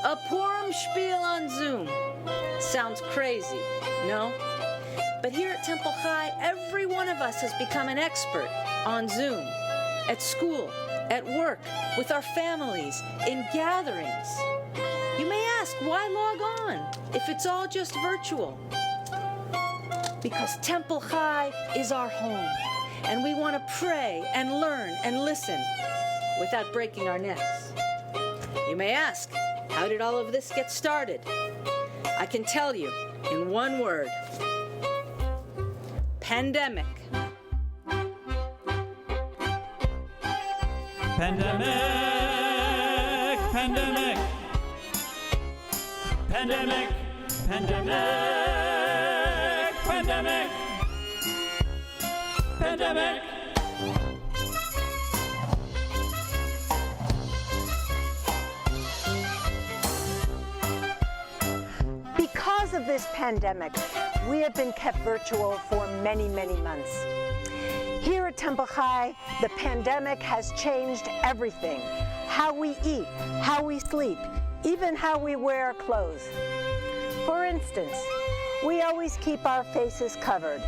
A Purimspiel on Zoom. Sounds crazy, no? But here at Temple Chai, every one of us has become an expert on Zoom. At school, at work, with our families, in gatherings. You may ask, why log on if it's all just virtual? Because Temple Chai is our home, and we want to pray and learn and listen without breaking our necks. You may ask, how did all of this get started? I can tell you in one word. Pandemic. Pandemic, pandemic, pandemic, pandemic, pandemic, pandemic. Because of this pandemic, we have been kept virtual for many, many months. Here at Temple Chai, the pandemic has changed everything. How we eat, how we sleep, even how we wear clothes. For instance, we always keep our faces covered,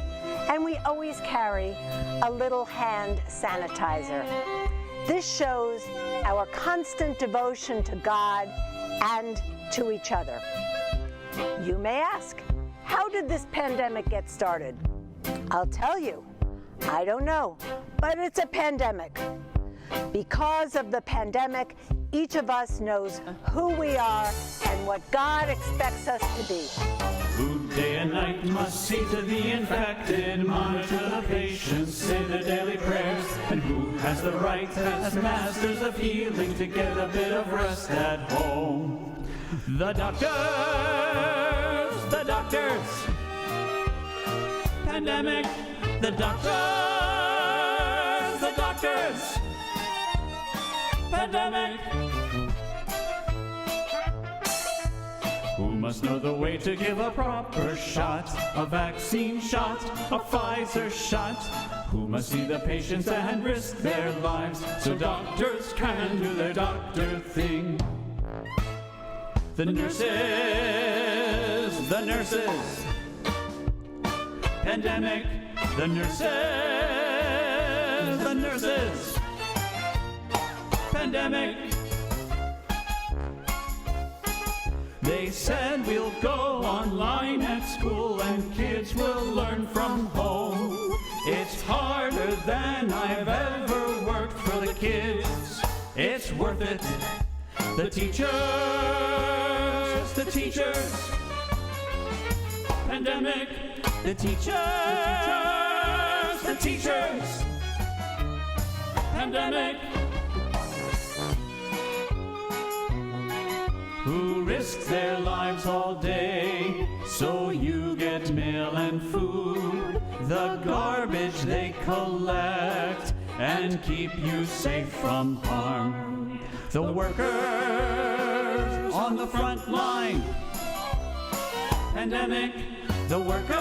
and we always carry a little hand sanitizer. This shows our constant devotion to God and to each other. You may ask, how did this pandemic get started? I'll tell you. I don't know, but it's a pandemic. Because of the pandemic, each of us knows who we are and what God expects us to be. Who day and night must see to the infected, monitor the patients, say the daily prayers, and who has the right as masters of healing to get a bit of rest at home? The doctors, the doctors. Pandemic, the doctors, the doctors. Pandemic. Who must know the way to give a proper shot, a vaccine shot, a Pfizer shot? Who must see the patients and risk their lives so doctors can do their doctor thing? The nurses, the nurses. Pandemic, the nurses, the nurses. Pandemic. They said we'll go online at school and kids will learn from home. It's harder than I've ever worked for the kids. It's worth it. The teachers, the teachers. Pandemic. The teachers, the teachers. Pandemic. Who risk their lives all day so you get mail and food, the garbage they collect and keep you safe from harm. The workers on the front line. Pandemic. The workers,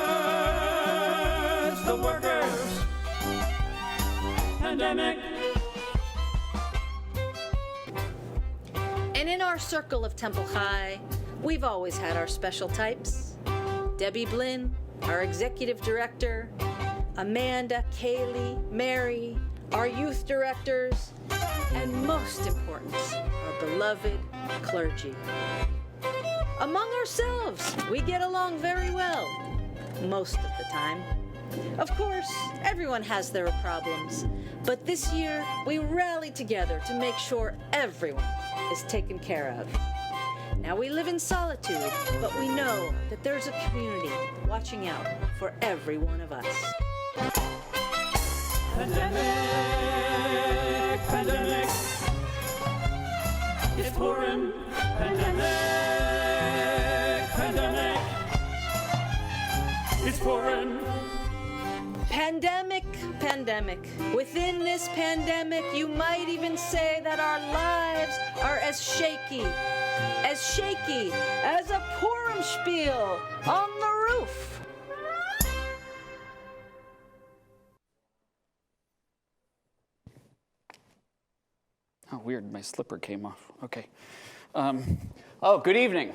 the workers. Pandemic. And in our circle of Temple Chai, we've always had our special types. Debbie Blyn, our executive director, Amanda, Kaylie, Mary, our youth directors, and most important, our beloved clergy. Among ourselves, we get along very well, most of the time. Of course, everyone has their problems, but this year we rallied together to make sure everyone is taken care of. Now we live in solitude, but we know that there's a community watching out for every one of us. Pandemic, pandemic. It's Purim. Pandemic, pandemic. It's Purim. Pandemic, pandemic. Within this pandemic, you might even say that our lives are as shaky as a Purimspiel on the roof. Oh, weird, my slipper came off. Okay. Oh, good evening.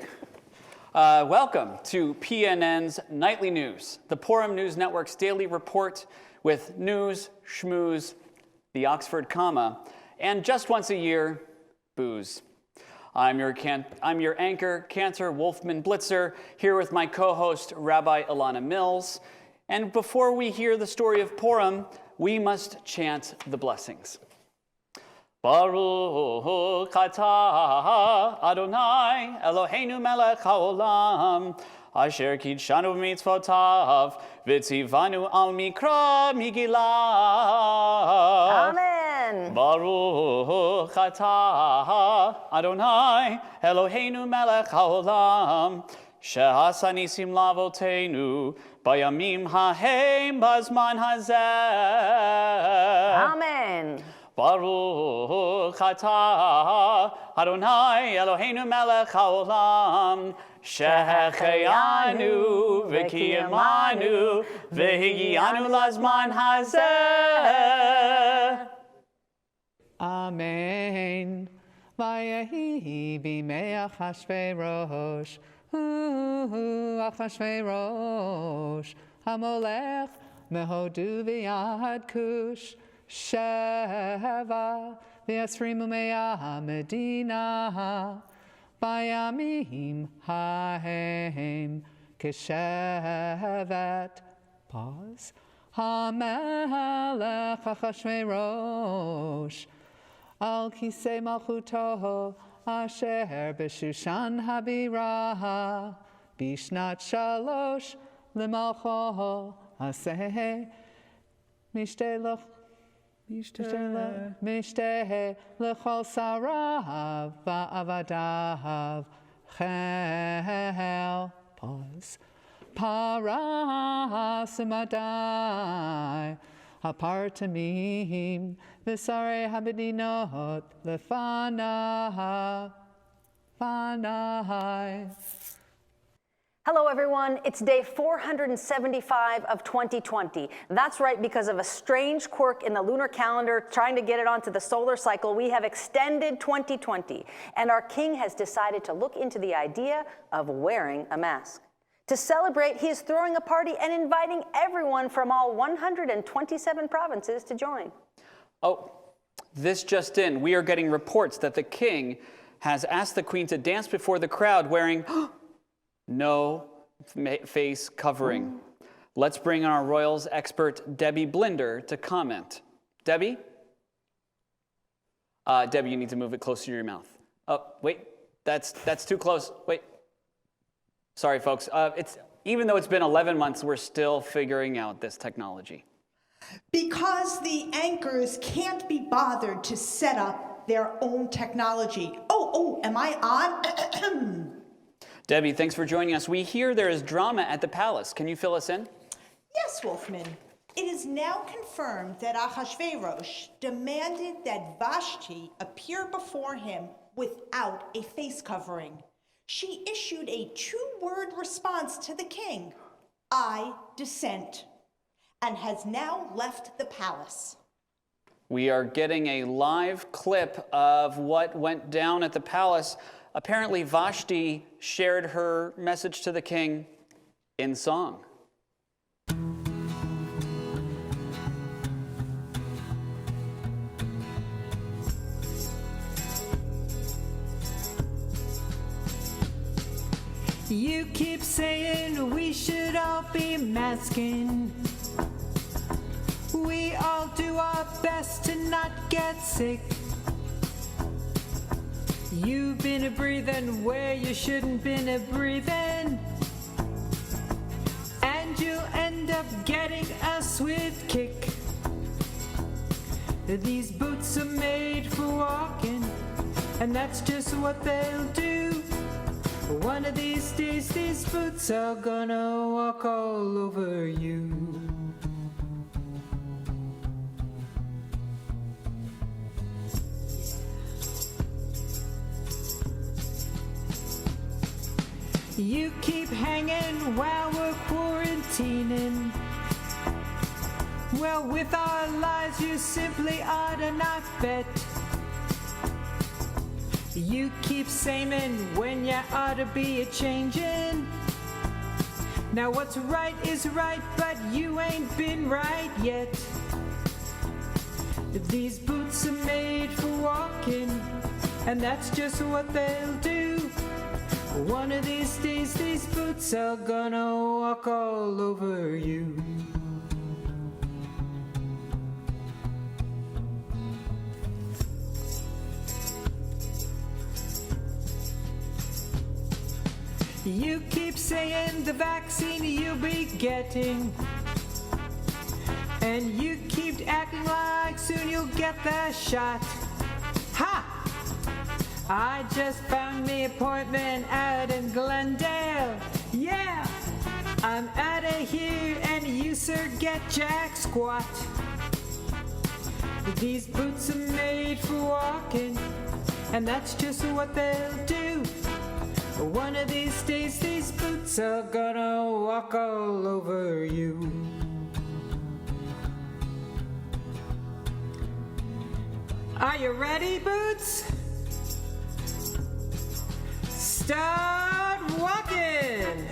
Welcome to PNN's Nightly News, the Purim News Network's daily report with news, schmooze, the Oxford comma, and just once a year, booze. I'm your anchor, Cantor, Wolfman, Blitzer, here with my co-host, Rabbi Ilana Mills. And before we hear the story of Purim, we must chant the blessings. Baruch atah Adonai Eloheinu melech haolam asher kidshanu b'mitzvotav v'tzivanu al mikra Megillah. Amen. Baruch atah Adonai Eloheinu melech haolam she'asa nisim lavoteinu bayamim hahem bazman hazeh. Amen. Baruch atah Adonai Eloheinu melech haolam shehecheyanu v'kiyamanu v'higianu lazman hazeh. Amen. Vayehi b'mei Achashveirosh, Achashveirosh, hamolech mehodu v'yad kush. Sheva v'yasrimu me'ah medina bayamim hahem keshevet. Pause. Hamelech Achashveirosh al kisei malchuto asher b'shushan habira bishnat shalosh l'malcho aseh mishtelach Mishteh lechol sarav va'avadav chel. Pause. Parasimadai apartamim v'sarei habedinot lefanai. Hello, everyone. It's day 475 of 2020. That's right, because of a strange quirk in the lunar calendar trying to get it onto the solar cycle, we have extended 2020. And our king has decided to look into the idea of wearing a mask. To celebrate, he is throwing a party and inviting everyone from all 127 provinces to join. Oh, this just in. We are getting reports that the king has asked the queen to dance before the crowd wearing no face covering. Let's bring in our royals expert, Debbie Blynder, to comment. Debbie? Debbie, you need to move it closer to your mouth. Oh, wait, that's too close. Wait. Sorry, folks. Even though it's been 11 months, we're still figuring out this technology. Because the anchors can't be bothered to set up their own technology. Oh, am I on? Debbie, thanks for joining us. We hear there is drama at the palace. Can you fill us in? Yes, Wolfman. It is now confirmed that Achashveirosh demanded that Vashti appear before him without a face covering. She issued a two-word response to the king, I dissent, and has now left the palace. We are getting a live clip of what went down at the palace. Apparently, Vashti shared her message to the king in song. You keep saying we should all be masking. We all do our best to not get sick. You've been a-breathing where you shouldn't been a-breathing, and you'll end up getting a swift kick. These boots are made for walking, and that's just what they'll do. One of these days, these boots are gonna walk all over you. You keep hanging while we're quarantining. Well, with our lives, you simply ought to not bet. You keep saying when you ought to be a-changin'. Now what's right is right, but you ain't been right yet. These boots are made for walking, and that's just what they'll do. One of these days, these boots are gonna walk all over you. You keep saying the vaccine you'll be getting, and you keep acting like soon you'll get the shot. Ha! I just found me appointment out in Glendale. Yeah! I'm outta here and you sir get jack squat. These boots are made for walking, and that's just what they'll do. One of these days, these boots are gonna walk all over you. Are you ready, boots? Start walking!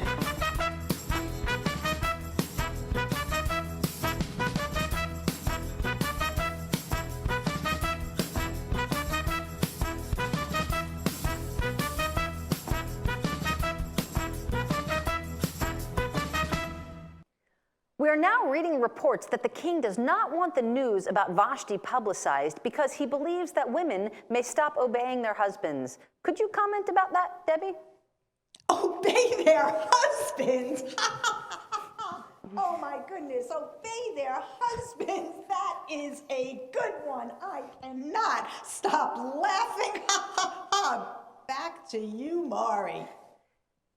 We are now reading reports that the king does not want the news about Vashti publicized because he believes that women may stop obeying their husbands. Could you comment about that, Debbie? Obey their husbands? Oh my goodness, obey their husbands. That is a good one. I cannot stop laughing. Back to you, Maury.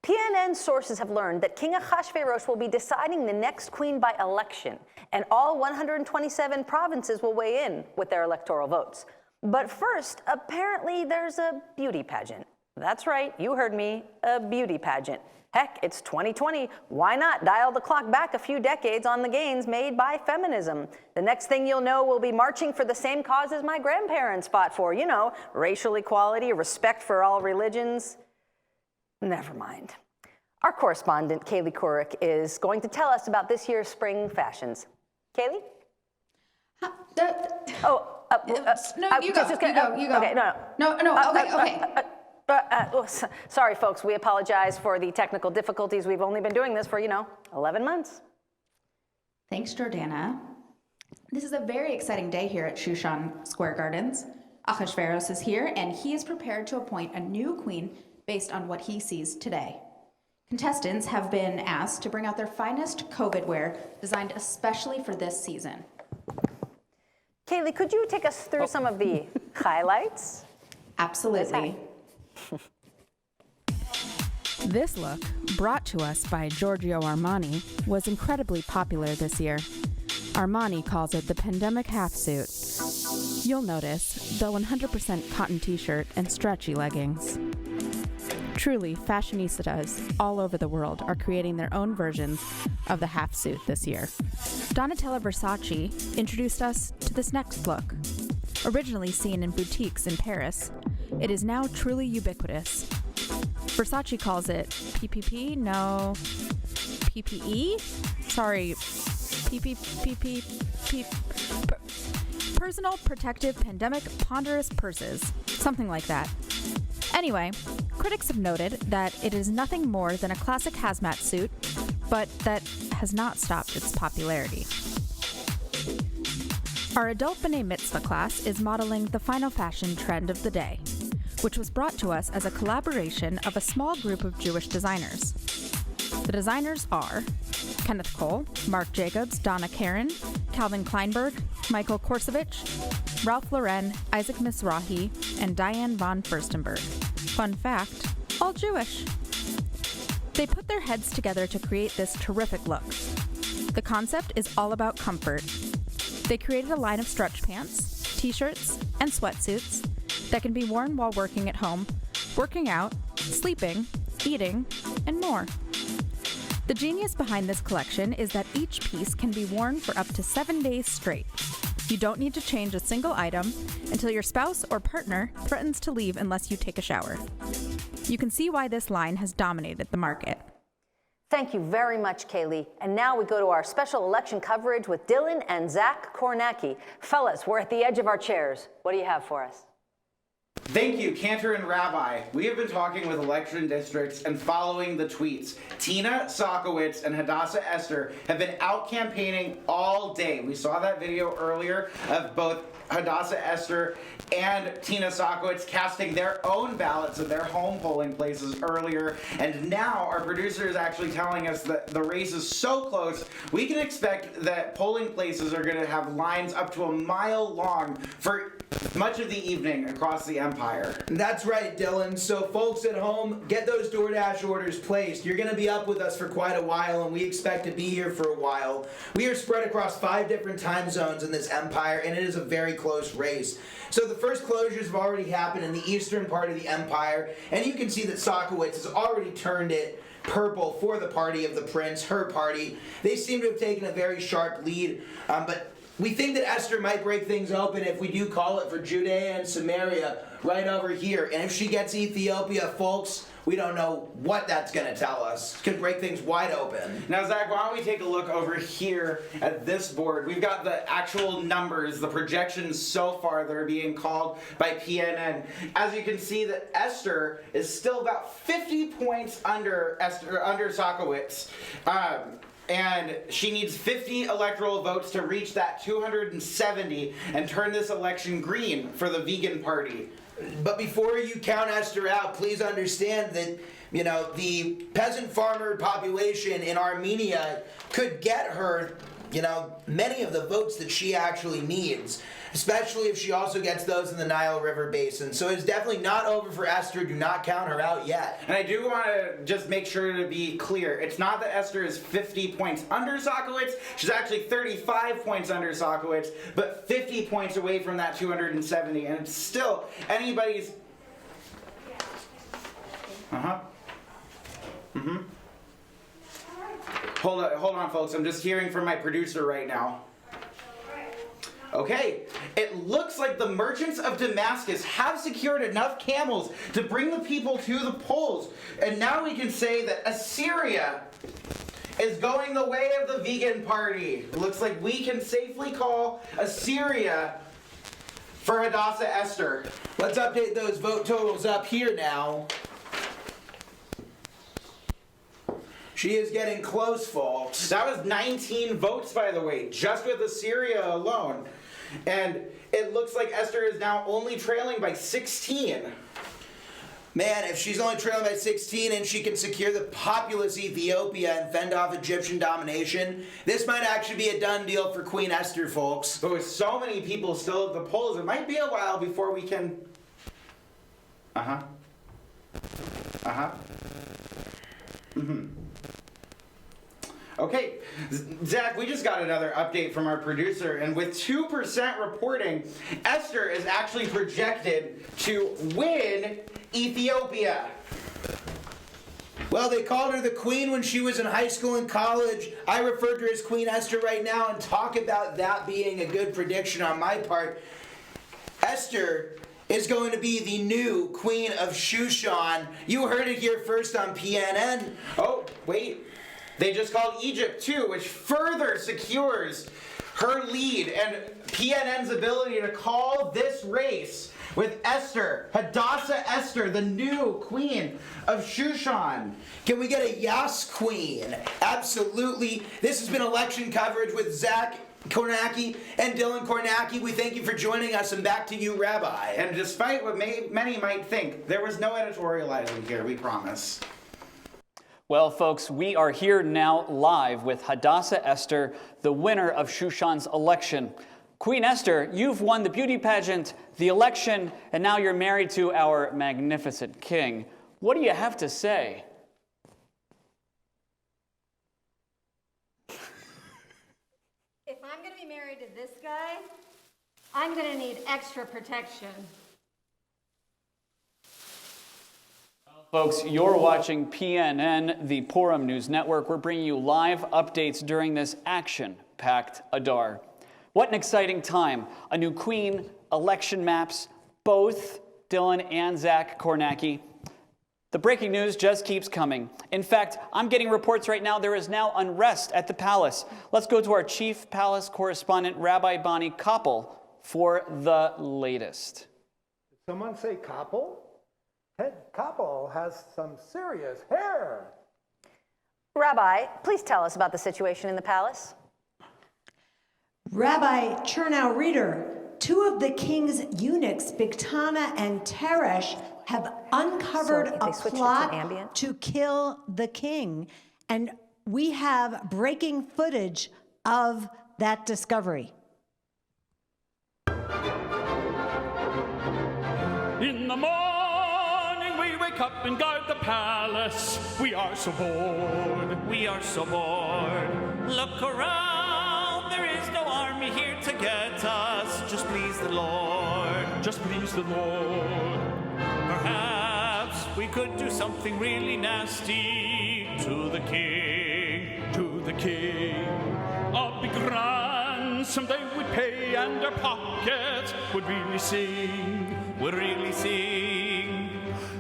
PNN sources have learned that King Achashveirosh will be deciding the next queen by election, and all 127 provinces will weigh in with their electoral votes. But first, apparently there's a beauty pageant. That's right, you heard me, a beauty pageant. Heck, it's 2020. Why not dial the clock back a few decades on the gains made by feminism? The next thing you'll know, we'll be marching for the same causes my grandparents fought for. You know, racial equality, respect for all religions. Never mind. Our correspondent, Kaylie Couric, is going to tell us about this year's spring fashions. Kaylie? No, you go. Okay, no. Sorry, folks. We apologize for the technical difficulties. We've only been doing this for, 11 months. Thanks, Jordana. This is a very exciting day here at Shushan Square Gardens. Achashveirosh is here, and he is prepared to appoint a new queen based on what he sees today. Contestants have been asked to bring out their finest COVID wear designed especially for this season. Kaylie, could you take us through some of the highlights? Absolutely. This look, brought to us by Giorgio Armani, was incredibly popular this year. Armani calls it the pandemic half suit. You'll notice the 100% cotton t-shirt and stretchy leggings. Truly, fashionistas all over the world are creating their own versions of the half suit this year. Donatella Versace introduced us to this next look. Originally seen in boutiques in Paris, it is now truly ubiquitous. Versace calls it PPP, no, PPE? Sorry, Personal Protective Pandemic Ponderous Purses, something like that. Anyway, critics have noted that it is nothing more than a classic hazmat suit, but that has not stopped its popularity. Our adult B'nai Mitzvah class is modeling the final fashion trend of the day, which was brought to us as a collaboration of a small group of Jewish designers. The designers are Kenneth Cole, Marc Jacobs, Donna Karan, Calvin Kleinberg, Michael Korsovich, Ralph Lauren, Isaac Mizrahi, and Diane von Furstenberg. Fun fact, all Jewish. They put their heads together to create this terrific look. The concept is all about comfort. They created a line of stretch pants, t-shirts, and sweatsuits that can be worn while working at home, working out, sleeping, eating, and more. The genius behind this collection is that each piece can be worn for up to 7 days straight. You don't need to change a single item until your spouse or partner threatens to leave unless you take a shower. You can see why this line has dominated the market. Thank you very much, Kaylie. And now we go to our special election coverage with Dylan and Zac Abrams. Fellas, we're at the edge of our chairs. What do you have for us? Thank you, Cantor and Rabbi. We have been talking with election districts and following the tweets. Tina Sakowitz and Hadassah Esther have been out campaigning all day. We saw that video earlier of both Hadassah Esther and Tina Sakowitz casting their own ballots at their home polling places earlier. And now our producer is actually telling us that the race is so close, we can expect that polling places are going to have lines up to a mile long for much of the evening across the empire. That's right, Dylan. So folks at home, get those DoorDash orders placed. You're going to be up with us for quite a while, and we expect to be here for a while. We are spread across 5 different time zones in this empire, and it is a very close race. So the first closures have already happened in the eastern part of the empire, and you can see that Sakowitz has already turned it purple for the party of the prince, her party. They seem to have taken a very sharp lead, but we think that Esther might break things open if we do call it for Judea and Samaria right over here. And if she gets Ethiopia, folks, we don't know what that's going to tell us. It could break things wide open. Now, Zach, why don't we take a look over here at this board? We've got the actual numbers, the projections so far that are being called by PNN. As you can see, that Esther is still about 50 points under Sakowitz. And she needs 50 electoral votes to reach that 270 and turn this election green for the vegan party. But before you count Esther out, please understand that, the peasant farmer population in Armenia could get her, many of the votes that she actually needs, especially if she also gets those in the Nile River Basin. So it's definitely not over for Esther. Do not count her out yet. And I do want to just make sure to be clear. It's not that Esther is 50 points under Sakowitz. She's actually 35 points under Sakowitz, but 50 points away from that 270. And it's still anybody's... Hold on, folks. I'm just hearing from my producer right now. Okay, it looks like the merchants of Damascus have secured enough camels to bring the people to the polls. And now we can say that Assyria is going the way of the vegan party. It looks like we can safely call Assyria for Hadassah Esther. Let's update those vote totals up here now. She is getting close, folks. That was 19 votes, by the way, just with Assyria alone. And it looks like Esther is now only trailing by 16. Man, if she's only trailing by 16 and she can secure the populous Ethiopia and fend off Egyptian domination, this might actually be a done deal for Queen Esther, folks. But with so many people still at the polls, it might be a while before we can... Okay, Zach, we just got another update from our producer, and with 2% reporting, Esther is actually projected to win Ethiopia. Well, they called her the queen when she was in high school and college. I refer to her as Queen Esther right now and talk about that being a good prediction on my part. Esther is going to be the new Queen of Shushan. You heard it here first on PNN. Oh, wait. They just called Egypt too, which further secures her lead and PNN's ability to call this race with Esther, Hadassah Esther, the new Queen of Shushan. Can we get a yes, Queen? Absolutely. This has been election coverage with Zac Abrams and Dylan Abrams. We thank you for joining us, and back to you, Rabbi. And despite what many might think, there was no editorializing here, we promise. Well, folks, we are here now live with Hadassah Esther, the winner of Shushan's election. Queen Esther, you've won the beauty pageant, the election, and now you're married to our magnificent king. What do you have to say? If I'm going to be married to this guy, I'm going to need extra protection. Folks, you're watching PNN, the Purim News Network. We're bringing you live updates during this action-packed Adar. What an exciting time. A new queen, election maps, both Dylan and Zach Kornacki. The breaking news just keeps coming. In fact, I'm getting reports right now there is now unrest at the palace. Let's go to our chief palace correspondent, Rabbi Bonnie Koppel, for the latest. Did someone say Koppel? Head Koppel has some serious hair. Rabbi, please tell us about the situation in the palace. Rabbi Chernow Reader, two of the king's eunuchs, Bigtana and Teresh, have uncovered a plot to kill the king. And we have breaking footage of that discovery. In the morning we wake up and guard the palace. We are so bored. We are so bored. Look around, there is no army here to get us. Just please the Lord. Just please the Lord. Perhaps we could do something really nasty to the king. To the king. A big ransom they would pay, and our pockets would really sing. Would really sing.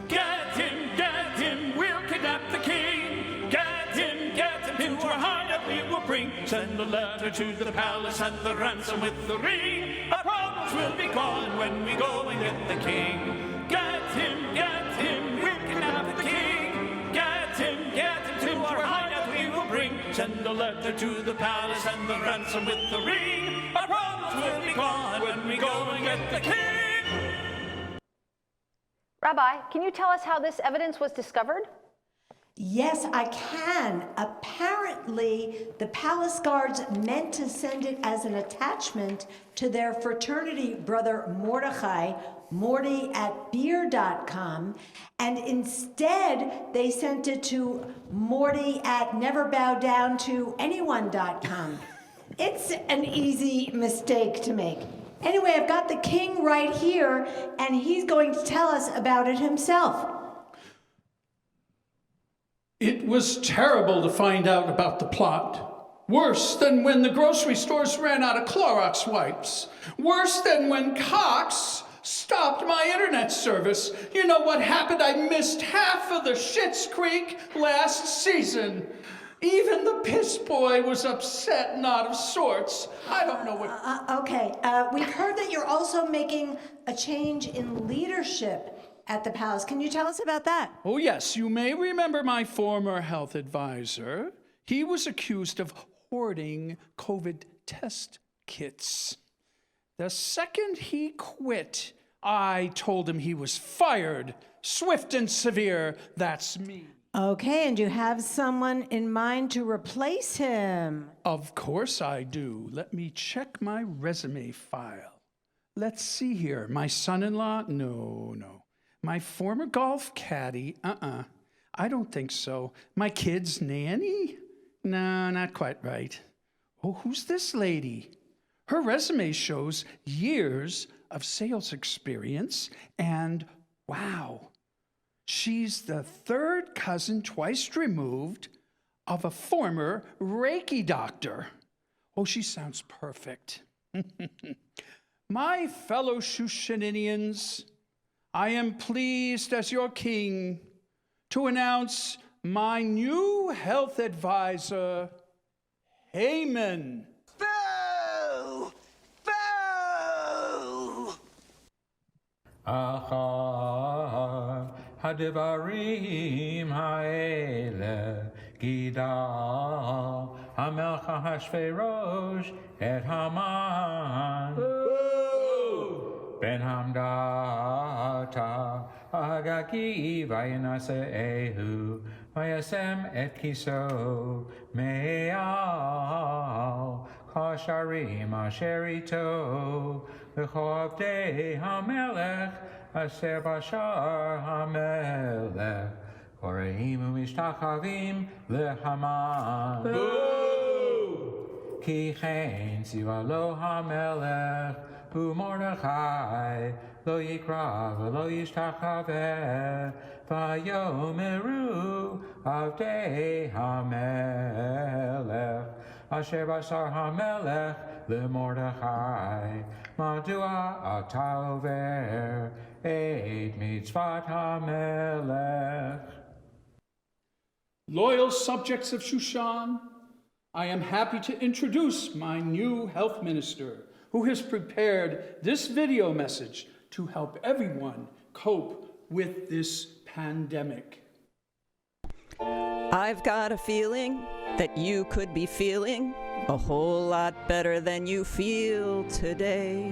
Get him, we'll kidnap the king. Get him to our hideout we will bring. Send a letter to the palace and the ransom with the ring. Our problems will be gone when we go and get the king. Get him, we'll kidnap the king. Get him to our hideout we will bring. Send a letter to the palace and the ransom with the ring. Our problems will be gone when we go and get the king. Rabbi, can you tell us how this evidence was discovered? Yes, I can. Apparently, the palace guards meant to send it as an attachment to their fraternity brother Mordechai, morty@beer.com, and instead they sent it to morty@neverbowdowntoanyone.com. It's an easy mistake to make. Anyway, I've got the king right here, and he's going to tell us about it himself. It was terrible to find out about the plot. Worse than when the grocery stores ran out of Clorox wipes. Worse than when Cox stopped my internet service. You know what happened? I missed half of the Schitt's Creek last season. Even the piss boy was upset and out of sorts. I don't know what... Okay, we've heard that you're also making a change in leadership at the palace. Can you tell us about that? Oh, yes. You may remember my former health advisor. He was accused of hoarding COVID test kits. The second he quit, I told him he was fired. Swift and severe, that's me. Okay, and you have someone in mind to replace him? Of course I do. Let me check my resume file. Let's see here. My son-in-law? No. My former golf caddy? I don't think so. My kid's nanny? No, not quite right. Oh, who's this lady? Her resume shows years of sales experience and, wow, she's the third cousin twice removed of a former Reiki doctor. Oh, she sounds perfect. My fellow Shushaninians, I am pleased as your king to announce my new health advisor, Haman. Boo! Boo! Achar hadivarim ha'ele gida hamelch Achashveirosh et Haman ben hamdata agaki vayinasehu vayasem et kiso me'al kasharim asher ito v'chovdei hamelech asher bashar hamelech koreim u'mishtachavim lehaman ki chen siva lo hamelech u'Mordechai lo yikra v'lo yishtachaveh v'yomeru avdei hamelech Asher basar hamelech leMordechai, Madua ata over et mitzvat hamelech. Loyal subjects of Shushan, I am happy to introduce my new health minister, who has prepared this video message to help everyone cope with this pandemic. I've got a feeling that you could be feeling a whole lot better than you feel today.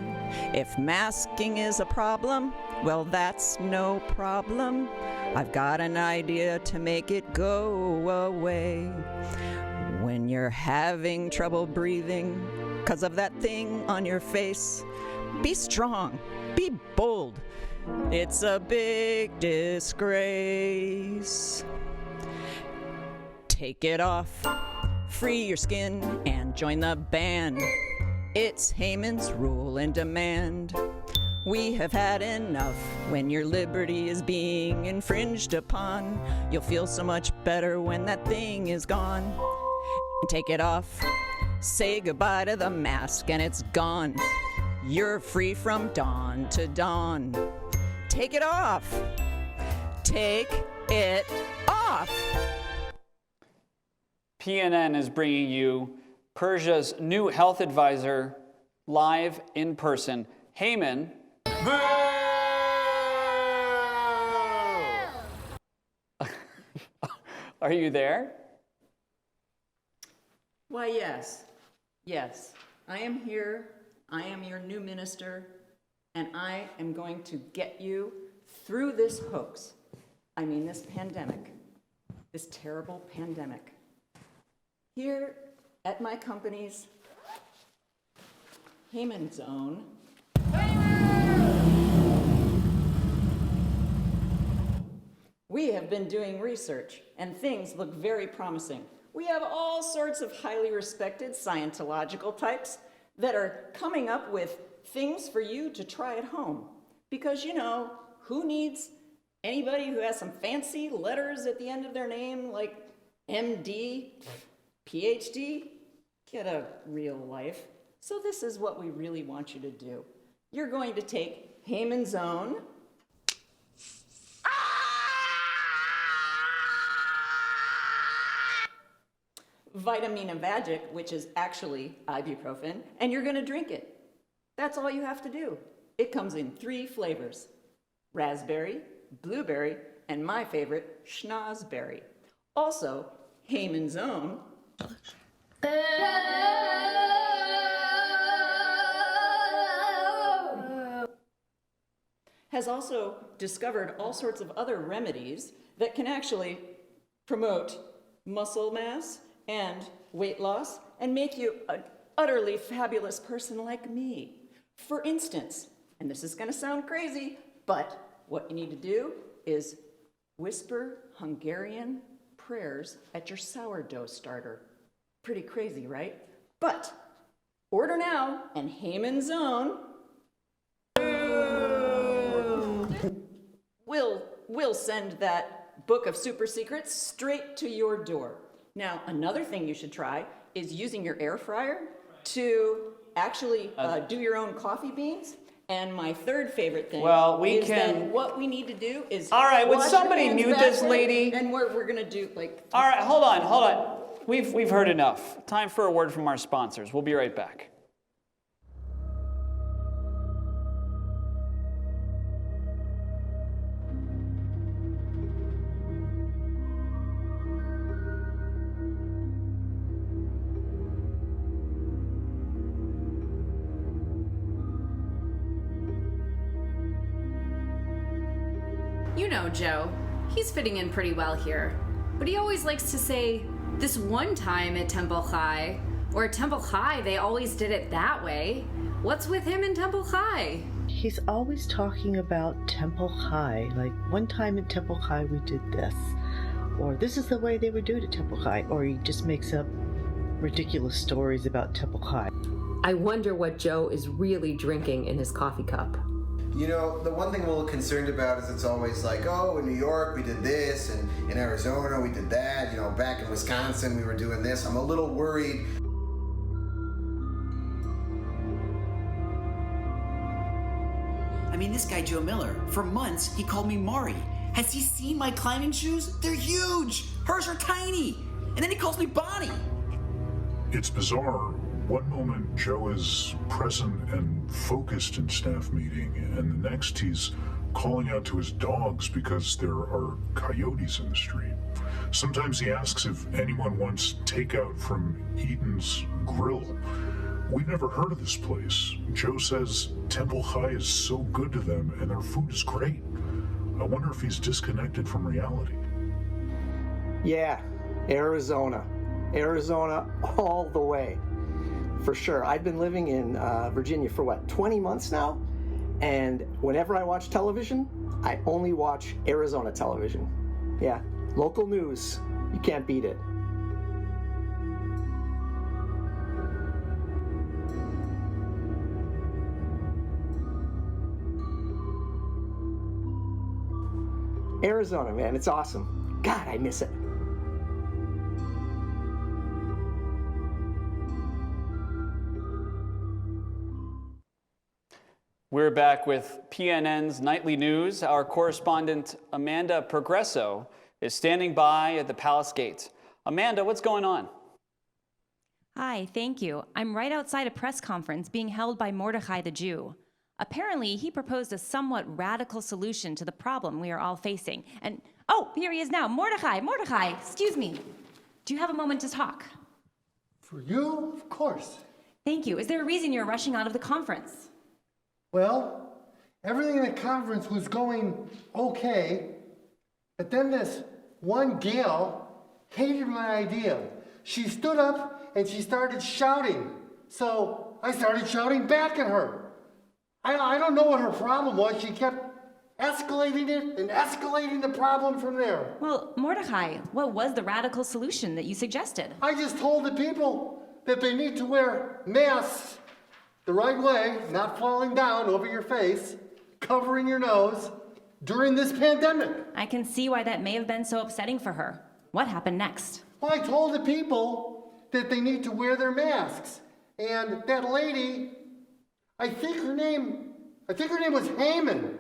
If masking is a problem, well, that's no problem. I've got an idea to make it go away. When you're having trouble breathing 'cause of that thing on your face, be strong, be bold. It's a big disgrace. Take it off, free your skin, and join the band. It's Haman's rule and demand. We have had enough when your liberty is being infringed upon. You'll feel so much better when that thing is gone. And take it off, say goodbye to the mask, and it's gone. You're free from dawn to dawn. Take it off. Take it off. PNN is bringing you Persia's new health advisor live in person. Haman. Are you there? Why, yes. Yes, I am here. I am your new minister, and I am going to get you through this hoax. I mean, this pandemic, this terrible pandemic. Here at my company's Haman Zone, we have been doing research, and things look very promising. We have all sorts of highly respected Scientological types that are coming up with things for you to try at home. Because, you know, who needs anybody who has some fancy letters at the end of their name, like MD, PhD? Get a real life. So this is what we really want you to do. You're going to take Haman Zone, Vitaminavagic, which is actually ibuprofen, and you're going to drink it. That's all you have to do. It comes in 3 flavors: raspberry, blueberry, and my favorite, schnozberry. Also, Haman's Own has also discovered all sorts of other remedies that can actually promote muscle mass and weight loss and make you an utterly fabulous person like me. For instance, and this is going to sound crazy, but what you need to do is whisper Hungarian prayers at your sourdough starter. Pretty crazy, right? But order now, and Haman's Own will send that book of super secrets straight to your door. Now, another thing you should try is using your air fryer to actually do your own coffee beans. And my third favorite thing is that what we need to do is all right, would somebody mute this lady? And we're going to do like... All right, hold on. We've heard enough. Time for a word from our sponsors. We'll be right back. You know Joe, he's fitting in pretty well here, but he always likes to say, this one time at Temple High, or at Temple High they always did it that way. What's with him in Temple High? He's always talking about Temple High, like one time at Temple High we did this, or this is the way they would do it at Temple High, or he just makes up ridiculous stories about Temple High. I wonder what Joe is really drinking in his coffee cup. You know, the one thing I'm a little concerned about is it's always like, oh, in New York we did this, and in Arizona we did that, you know, back in Wisconsin we were doing this. I'm a little worried. this guy Joe Miller. For months, he called me Mari. Has he seen my climbing shoes? They're huge. Hers are tiny. And then he calls me Bonnie. It's bizarre. One moment, Joe is present and focused in staff meeting, and the next he's calling out to his dogs because there are coyotes in the street. Sometimes he asks if anyone wants takeout from Eaton's Grill. We've never heard of this place. Joe says Temple High is so good to them and their food is great. I wonder if he's disconnected from reality. Yeah, Arizona. Arizona all the way. For sure. I've been living in Virginia for 20 months now? And whenever I watch television, I only watch Arizona television. Yeah, local news. You can't beat it. Arizona, man, it's awesome. God, I miss it. We're back with PNN's Nightly News. Our correspondent, Amanda Progresso, is standing by at the Palace Gate. Amanda, what's going on? Hi, thank you. I'm right outside a press conference being held by Mordechai the Jew. Apparently, he proposed a somewhat radical solution to the problem we are all facing. And, oh, here he is now. Mordechai, excuse me. Do you have a moment to talk? For you, of course. Thank you. Is there a reason you're rushing out of the conference? Well, everything in the conference was going okay, but then this one gal hated my idea. She stood up and she started shouting. So I started shouting back at her. I don't know what her problem was. She kept escalating it and escalating the problem from there. Well, Mordechai, what was the radical solution that you suggested? I just told the people that they need to wear masks the right way, not falling down over your face, covering your nose during this pandemic. I can see why that may have been so upsetting for her. What happened next? Well, I told the people that they need to wear their masks. And that lady, I think her name was Haman.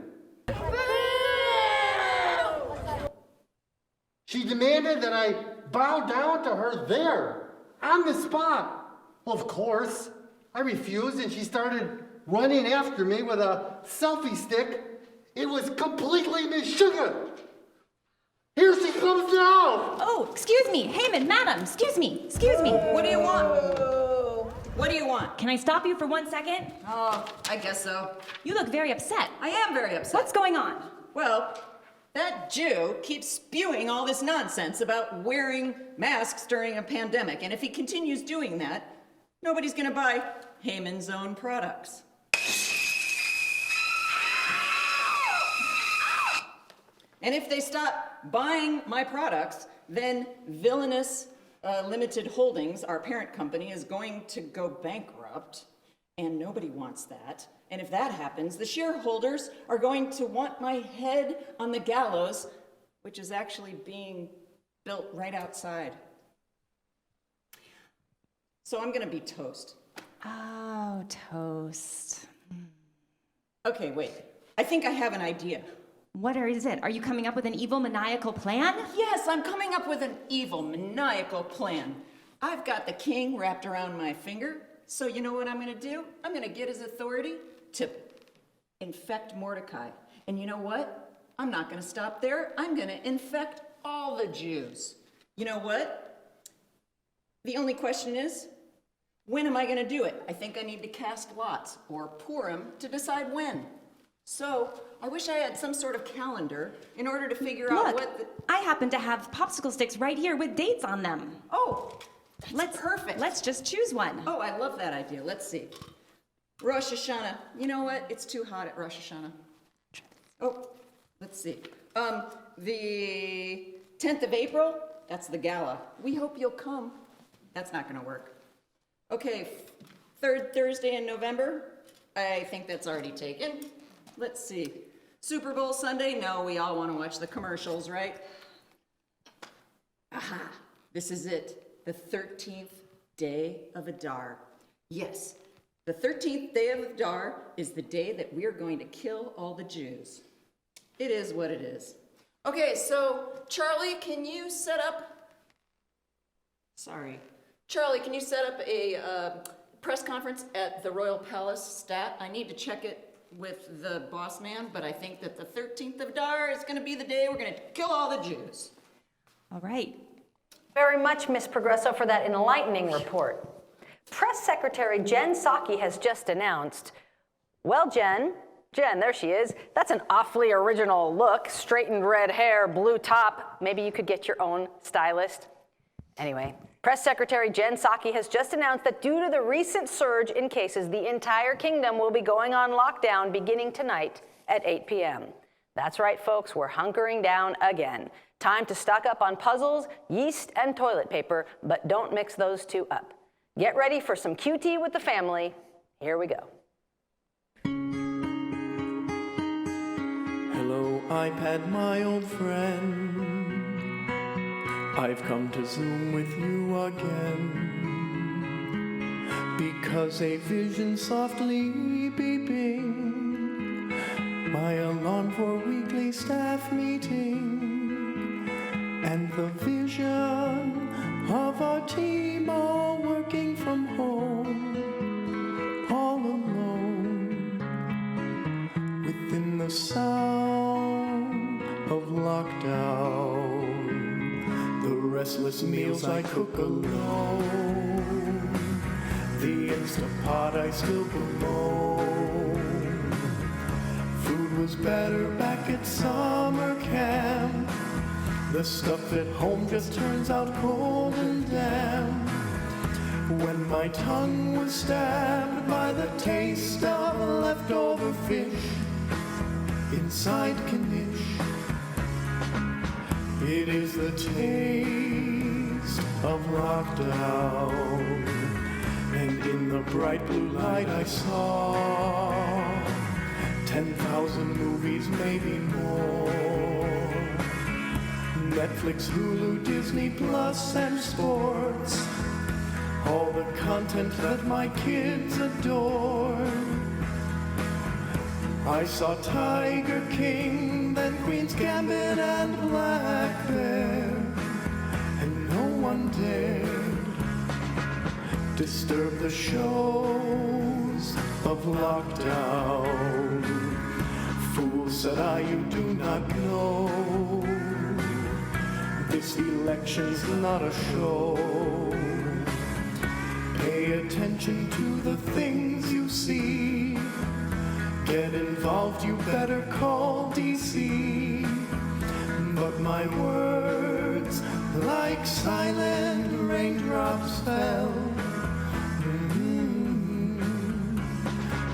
She demanded that I bow down to her there, on the spot. Well, of course, I refused, and she started running after me with a selfie stick. It was completely missugar. Here she comes now. Oh, excuse me, Haman, madam, excuse me. What do you want? What do you want? Can I stop you for 1 second? Oh, I guess so. You look very upset. I am very upset. What's going on? Well, that Jew keeps spewing all this nonsense about wearing masks during a pandemic, and if he continues doing that, nobody's gonna buy Haman's own products. And if they stop buying my products, then Villainous Limited Holdings, our parent company, is going to go bankrupt, and nobody wants that. And if that happens, the shareholders are going to want my head on the gallows, which is actually being built right outside. So I'm gonna be toast. Oh, toast. Okay, wait. I think I have an idea. What is it? Are you coming up with an evil, maniacal plan? Yes, I'm coming up with an evil, maniacal plan. I've got the king wrapped around my finger, so you know what I'm gonna do? I'm gonna get his authority to infect Mordechai. And you know what? I'm not gonna stop there. I'm gonna infect all the Jews. You know what? The only question is, when am I gonna do it? I think I need to cast lots, or Purim, to decide when. So, I wish I had some sort of calendar in order to figure out what the... I happen to have popsicle sticks right here with dates on them. Oh, that's perfect. Let's just choose one. Oh, I love that idea. Let's see. Rosh Hashanah. You know what? It's too hot at Rosh Hashanah. Oh, let's see. The 10th of April, that's the gala. We hope you'll come. That's not gonna work. Okay, third Thursday in November. I think that's already taken. Let's see. Super Bowl Sunday? No, we all want to watch the commercials, right? Aha, this is it. The 13th day of Adar. Yes, The 13th day of Adar is the day that we are going to kill all the Jews. It is what it is. Okay, so Charlie, can you set up a press conference at the Royal Palace Stat? I need to check it with the boss man, but I think that the 13th of Adar is going to be the day we're going to kill all the Jews. All right. Very much, Miss Progresso, for that enlightening report. Press Secretary Jen Psaki has just announced, well, Jen, there she is. That's an awfully original look. Straightened red hair, blue top. Maybe you could get your own stylist. Anyway, Press Secretary Jen Psaki has just announced that due to the recent surge in cases, the entire kingdom will be going on lockdown beginning tonight at 8 p.m. That's right, folks, we're hunkering down again. Time to stock up on puzzles, yeast, and toilet paper, but don't mix those two up. Get ready for some QT with the family. Here we go. Hello, iPad, my old friend. I've come to Zoom with you again because a vision softly beeping, my alarm for weekly staff meeting, and the vision of our team all working from home, all alone, within the sound of lockdown. The restless meals I cook alone, the Instapot I still bemoan. Food was better back at summer camp. The stuff at home just turns out cold and damp. When my tongue was stabbed by the taste of leftover fish inside Knish, it is the taste of lockdown. And in the bright blue light I saw 10,000 movies, maybe more. Netflix, Hulu, Disney Plus, and sports. All the content that my kids adore. I saw Tiger King, then Queen's Gambit and Black Bear, and no one dared disturb the shows of lockdown. Fool, said I, you do not know. This election's not a show. Pay attention to the things you see. Get involved, you better call DC. But my words, like silent raindrops, fell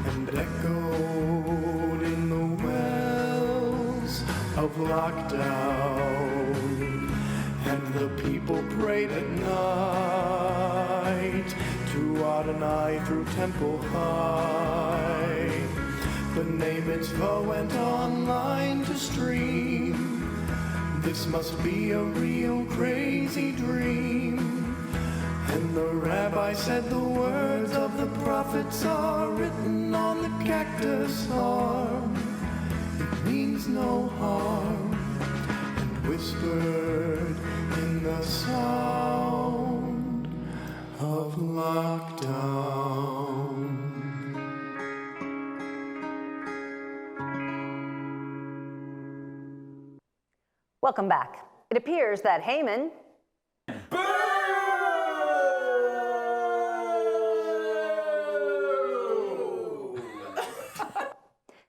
and echoed in the wells of lockdown. And the people prayed at night to Adonai through Temple High. The B'nai Mitzvah went online to stream. This must be a real crazy dream. And the rabbi said the words of the prophets are written on the cactus arm. It means no harm. And whispered in the sound of lockdown. Welcome back. It appears that Haman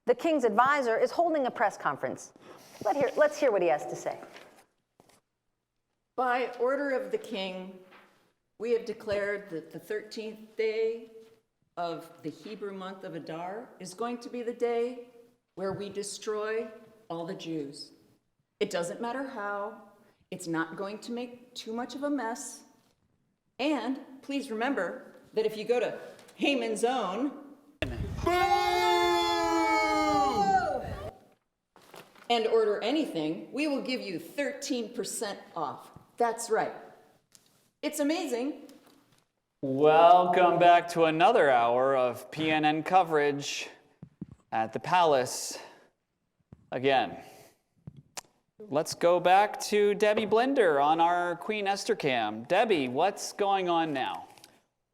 the king's advisor is holding a press conference. Let's hear what he has to say. By order of the king, we have declared that the 13th day of the Hebrew month of Adar is going to be the day where we destroy all the Jews. It doesn't matter how. It's not going to make too much of a mess. And please remember that if you go to Haman's Own and order anything, we will give you 13% off. That's right. It's amazing. Welcome back to another hour of PNN coverage at the Palace. Again, let's go back to Debbie Blynder on our Queen Esther cam. Debbie, what's going on now?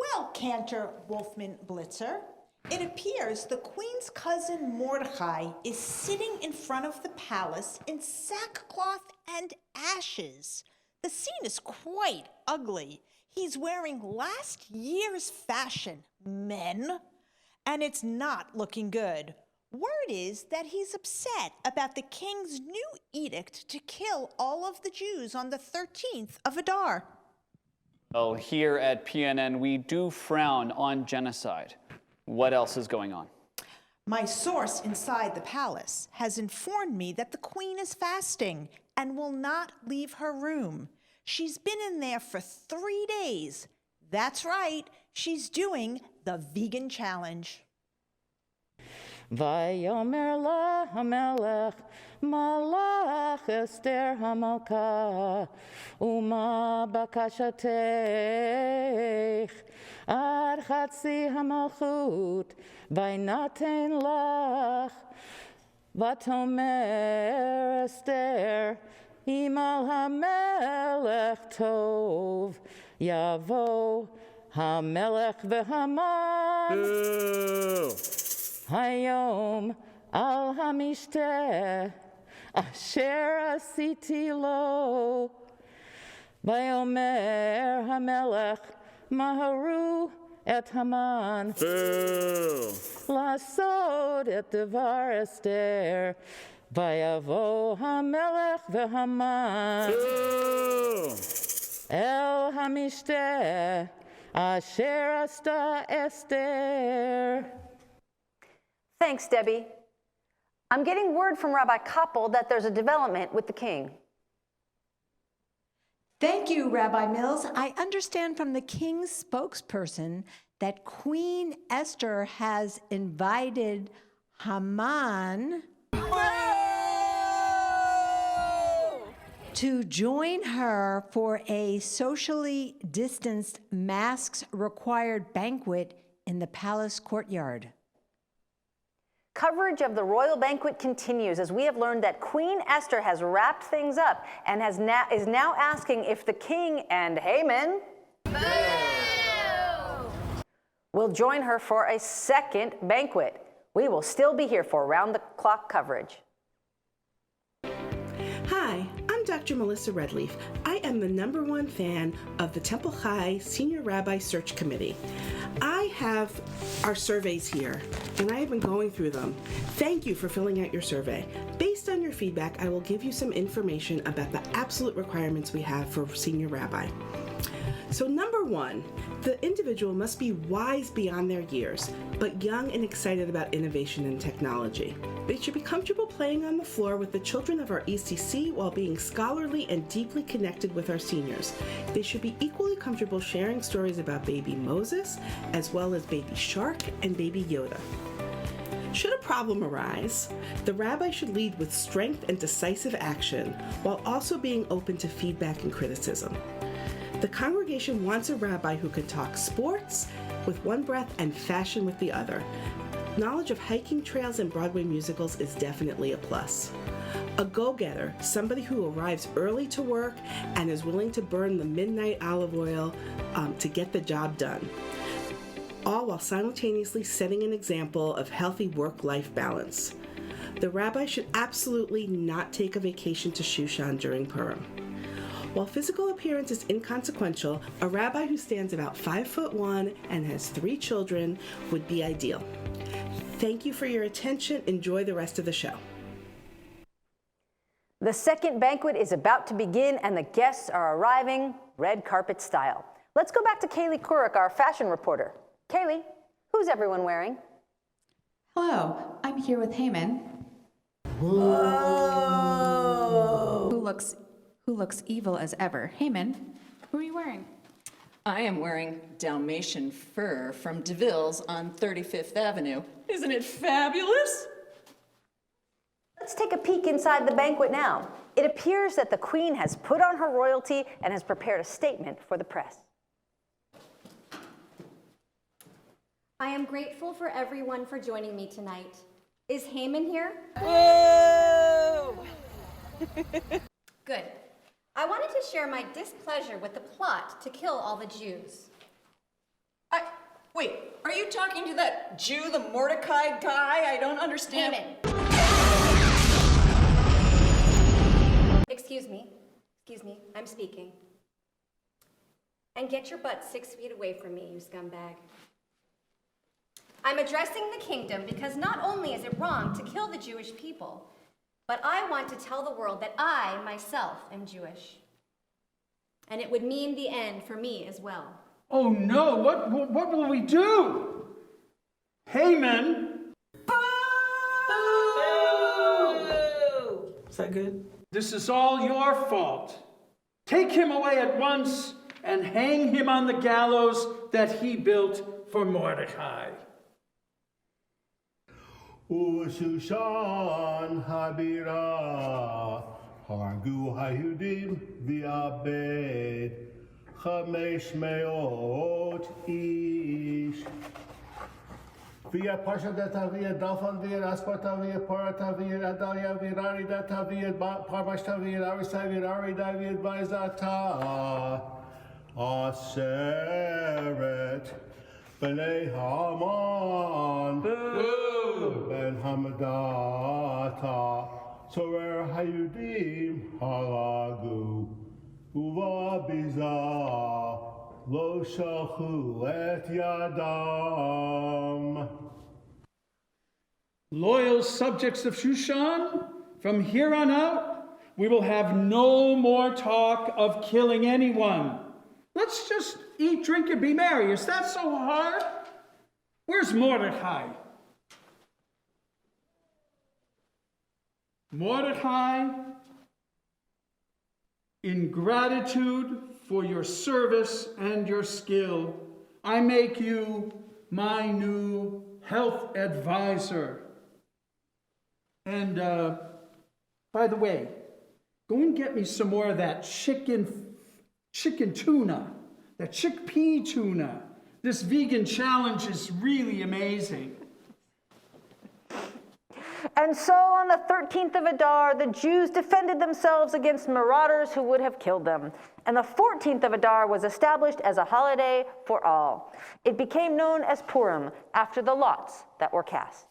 Well, Cantor, Wolfman, Blitzer, it appears the Queen's cousin Mordechai is sitting in front of the palace in sackcloth and ashes. The scene is quite ugly. He's wearing last year's fashion, men, and it's not looking good. Word is that he's upset about the king's new edict to kill all of the Jews on the 13th of Adar. Well, here at PNN, we do frown on genocide. What else is going on? My source inside the palace has informed me that the Queen is fasting and will not leave her room. She's been in there for 3 days. That's right, she's doing the vegan challenge. Vayomer la hamelech malach Esther hamalka uma bakashatech ad chatzi hamalchut vainaten lach vatomer Esther imal hamelech tov yavo hamelech vehaman Hayom al hamishte asher asiti lo Vayomer hamelech maharu et Haman lasod et devar Esther Vayavo hamelech vehaman el hamishte asher asta Esther. Thanks, Debbie. I'm getting word from Rabbi Koppel that there's a development with the king. Thank you, Rabbi Mills. I understand from the king's spokesperson that Queen Esther has invited Haman to join her for a socially distanced, masks-required banquet in the palace courtyard. Coverage of the royal banquet continues as we have learned that Queen Esther has wrapped things up and is now asking if the king and Haman will join her for a second banquet. We will still be here for round-the-clock coverage. Hi, I'm Dr. Melissa Redleaf. I am the #1 fan of the Temple Chai Senior Rabbi Search Committee. I have our surveys here, and I have been going through them. Thank you for filling out your survey. Based on your feedback, I will give you some information about the absolute requirements we have for Senior Rabbi. So #1, the individual must be wise beyond their years, but young and excited about innovation and technology. They should be comfortable playing on the floor with the children of our ECC while being scholarly and deeply connected with our seniors. They should be equally comfortable sharing stories about baby Moses, as well as baby Shark and baby Yoda. Should a problem arise, the rabbi should lead with strength and decisive action, while also being open to feedback and criticism. The congregation wants a rabbi who can talk sports with one breath and fashion with the other. Knowledge of hiking trails and Broadway musicals is definitely a plus. A go-getter, somebody who arrives early to work and is willing to burn the midnight olive oil to get the job done. All while simultaneously setting an example of healthy work-life balance. The rabbi should absolutely not take a vacation to Shushan during Purim. While physical appearance is inconsequential, a rabbi who stands about 5'1" and has 3 children would be ideal. Thank you for your attention. Enjoy the rest of the show. The second banquet is about to begin and the guests are arriving red carpet style. Let's go back to Kaylie Couric, our fashion reporter. Kaylie, who's everyone wearing? Hello, I'm here with Haman. Whoa. Who looks evil as ever. Haman, who are you wearing? I am wearing Dalmatian fur from DeVille's on 35th Avenue. Isn't it fabulous? Let's take a peek inside the banquet now. It appears that the Queen has put on her royalty and has prepared a statement for the press. I am grateful for everyone for joining me tonight. Is Haman here? Whoa! Good. I wanted to share my displeasure with the plot to kill all the Jews. Wait, are you talking to that Jew, the Mordechai guy? I don't understand. Haman. Excuse me, I'm speaking. And get your butt 6 feet away from me, you scumbag. I'm addressing the kingdom because not only is it wrong to kill the Jewish people, but I want to tell the world that I, myself, am Jewish. And it would mean the end for me as well. Oh no, what will we do? Haman! Is that good? This is all your fault. Take him away at once and hang him on the gallows that he built for Mordechai. Ushushan habira hargu hayudim viabed chamesh meot ish via parshadat via dalfan via aspata via parata via adalia via aridata via parmashta via arisai via arida via advisata aseret B'nei Haman, Ben Hamadata, Sorer Hayudim Halagu, Uva Biza, Lo Shalchu Et Yadam. Loyal subjects of Shushan, from here on out, we will have no more talk of killing anyone. Let's just eat, drink, and be merry. Is that so hard? Where's Mordechai? Mordechai, in gratitude for your service and your skill, I make you my new health advisor. And, by the way, go and get me some more of that chicken tuna, that chickpea tuna. This vegan challenge is really amazing. And so on the 13th of Adar, the Jews defended themselves against marauders who would have killed them. And the 14th of Adar was established as a holiday for all. It became known as Purim, after the lots that were cast.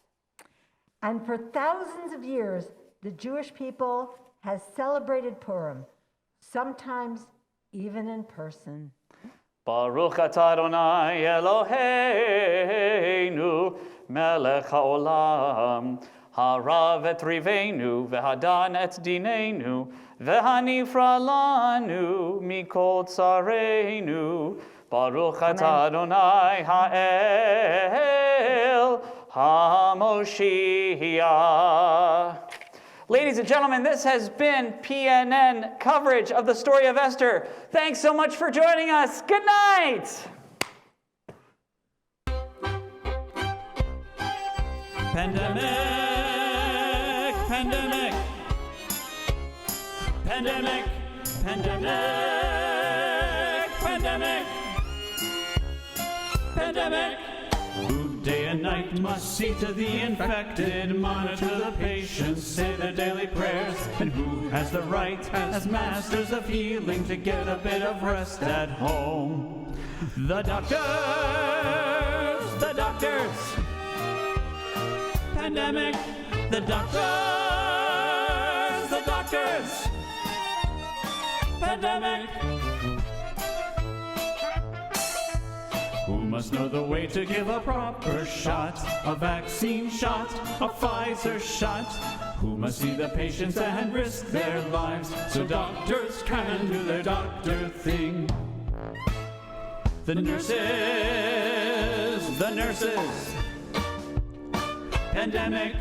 And for thousands of years, the Jewish people has celebrated Purim, sometimes even in person. Baruch atah Adonai Eloheinu melech haolam harav et riveinu vehadan et dinenu vehanifra lanu mikol tzareinu Baruch atah Adonai ha'el ha'moshiach. Ladies and gentlemen, this has been PNN coverage of the story of Esther. Thanks so much for joining us. Good night. Pandemic, pandemic, pandemic, pandemic, pandemic, pandemic. Who day and night must see to the infected, monitor the patients, say their daily prayers, and who has the right, as masters of healing, to get a bit of rest at home? The doctors, the doctors. Pandemic, the doctors, the doctors. Pandemic. Who must know the way to give a proper shot, a vaccine shot, a Pfizer shot? Who must see the patients and risk their lives so doctors can do their doctor thing? The nurses, the nurses. Pandemic,